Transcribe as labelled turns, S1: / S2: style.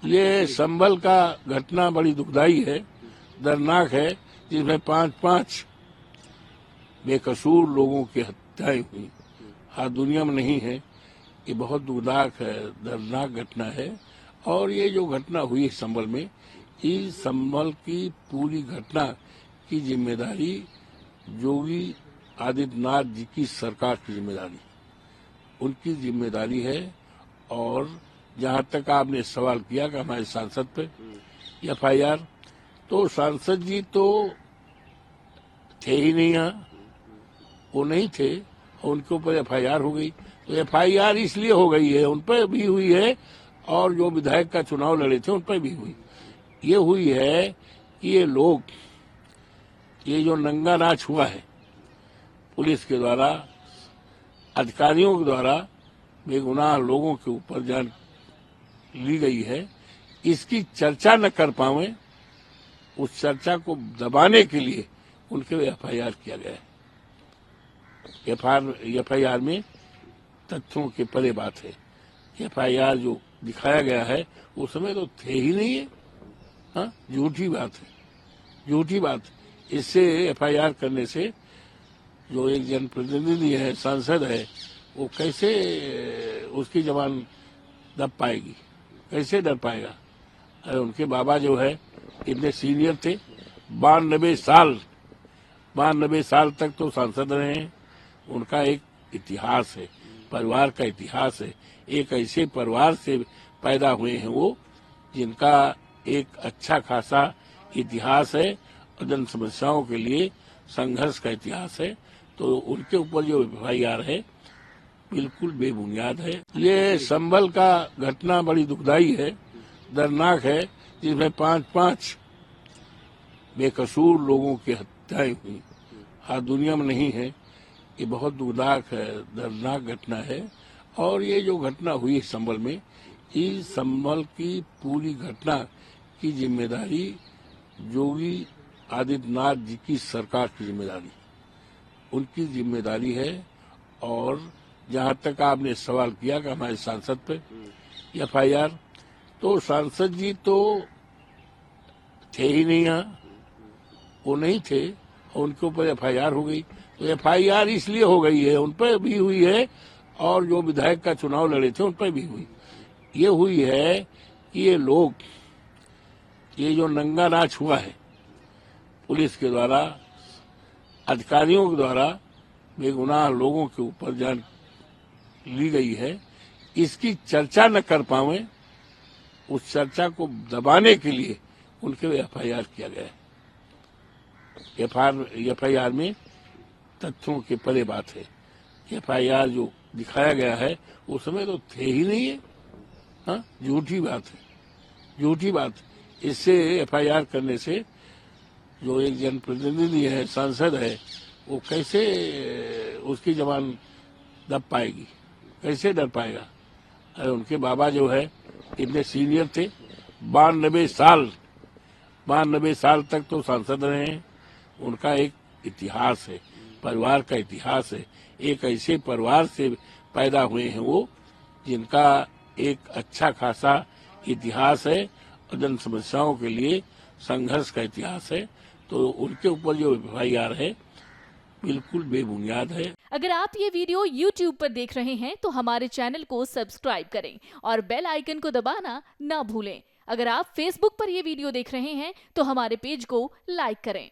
S1: ये संभल का घटना बड़ी दुखदाई है, दर्दनाक है, जिसमें 5 बेकसूर लोगों की हत्याएं हुई। आज दुनिया में नहीं है। ये बहुत दुखदायक है, दर्दनाक घटना है। और ये जो घटना हुई संभल में, इस संभल की पूरी घटना की जिम्मेदारी योगी आदित्यनाथ जी की सरकार की जिम्मेदारी, उनकी जिम्मेदारी है। और जहां तक आपने सवाल किया कि हमारे सांसद पे FIR, तो सांसद जी तो थे ही नहीं यहाँ, वो नहीं थे और उनके ऊपर FIR हो गई। तो FIR इसलिए हो गई है, उन पर भी हुई है और जो विधायक का चुनाव लड़े थे उन पर भी हुई। ये हुई है कि ये लोग, ये जो नंगा नाच हुआ है पुलिस के द्वारा, अधिकारियों के द्वारा बेगुनाह लोगों के ऊपर जान ली गई है, इसकी चर्चा न कर पावे, उस चर्चा को दबाने के लिए उनके FIR किया गया है। FIR में तथ्यों के परे बात है। FIR जो दिखाया गया है उस समय तो थे ही नहीं है। हाँ, झूठी बात है, झूठी बात। इससे FIR करने से जो एक जनप्रतिनिधि है, सांसद है, वो कैसे उसकी जबान दब पाएगी, कैसे डर पाएगा। अरे उनके बाबा जो है इतने सीनियर थे, 92 साल तक तो सांसद रहे हैं। उनका एक इतिहास है, परिवार का इतिहास है। एक ऐसे परिवार से पैदा हुए हैं वो, जिनका एक अच्छा खासा इतिहास है और जन समस्याओं के लिए संघर्ष का इतिहास है। तो उनके ऊपर जो FIR है बिल्कुल बेबुनियाद है। ये संभल का घटना बड़ी दुखदाई है, दर्दनाक है, जिसमें 5 बेकसूर लोगों की हत्याएं हुई। आज दुनिया में नहीं है। ये बहुत दुखदायक है, दर्दनाक घटना है। और ये जो घटना हुई संभल में, इस संभल की पूरी घटना की जिम्मेदारी योगी आदित्यनाथ जी की सरकार की जिम्मेदारी, उनकी जिम्मेदारी है। और जहां तक आपने सवाल किया कि हमारे सांसद पे FIR, तो सांसद जी तो थे ही नहीं यहाँ, वो नहीं थे और उनके ऊपर FIR हो गई। तो FIR इसलिए हो गई है, उन पर भी हुई है और जो विधायक का चुनाव लड़े थे उन पर भी हुई। ये हुई है कि ये लोग, ये जो नंगा नाच हुआ है पुलिस के द्वारा, अधिकारियों के द्वारा बेगुनाह लोगों के ऊपर जान ली गई है, इसकी चर्चा न कर पावे, उस चर्चा को दबाने के लिए उनके FIR किया गया है। FIR में तथ्यों के परे बात है। FIR जो दिखाया गया है उस समय तो थे ही नहीं है। हाँ, झूठी बात है, झूठी बात। इससे FIR करने से जो एक जनप्रतिनिधि है, सांसद है, वो कैसे उसकी जबान दब पाएगी, कैसे डर पाएगा। अरे उनके बाबा जो है इतने सीनियर थे, 92 साल तक तो सांसद रहे हैं। उनका एक इतिहास है, परिवार का इतिहास है। एक ऐसे परिवार से पैदा हुए हैं वो, जिनका एक अच्छा खासा इतिहास है और जन समस्याओं के लिए संघर्ष का इतिहास है। तो उनके ऊपर जो FIR है बिल्कुल बेबुनियाद है।
S2: अगर आप ये वीडियो YouTube पर देख रहे हैं तो हमारे चैनल को सब्सक्राइब करें और बेल आइकन को दबाना ना भूलें। अगर आप Facebook पर ये वीडियो देख रहे हैं तो हमारे पेज को लाइक करें।